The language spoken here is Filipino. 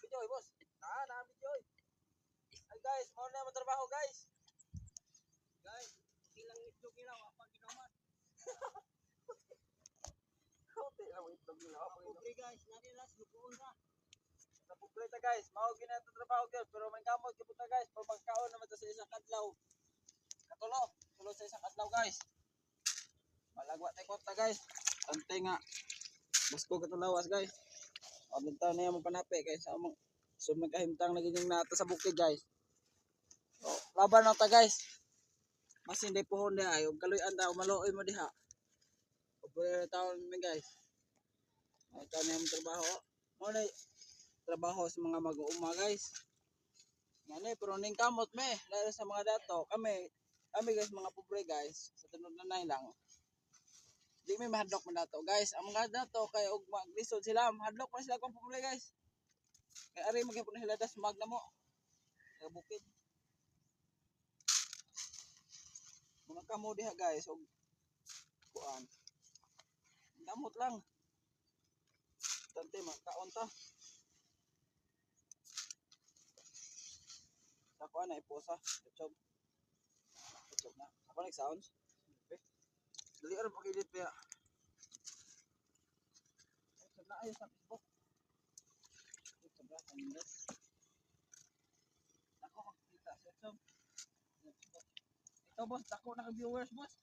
video boss. Na video. Ay guys, mo na matrabaho guys. Guys, ilang itlog nila apa ginaman. Kote lang itlog nila apa. Pobre guys, nari las lukuon ra. Sa pobre ta guys, mao ginato trabaho guys, pero may kamot gyud ta guys, pag magkaon naman ta sa isang kadlaw. Tulo sa isang kadlaw guys. Malagwa tay kwarta guys. Antay nga. Basko katulawas guys. Abintaw na yung panapi guys. Among so magkahimtang na gining nata sa bukid guys. So, laban na ta guys. Mas hindi pohon diha ay kaluyan ta maluoy mo diha. Pagpuli taon mi guys. Ito na yung trabaho. Mo na trabaho sa mga mag-uuma guys. Ngani pero ning kamot me dahil sa mga dato kami guys mga pobre guys sa tunod na nay lang. Di may mahadlok man dato guys. Ang mga dato kay og maglisod sila, mahadlok pa sila kung pobre guys. Kay ari magyapon sila das magna mo. Sa bukid. Mga kamo diha guys og kuan. Damot lang. Tante makaon ta. Sa kuan na iposa, YouTube. YouTube na. Ako nag-sounds. Okay. Dali ara pag-edit pa. Na ayos sa Facebook. Sobra kanindot. Ako magkita sa YouTube. Ito boss, ako na viewers boss.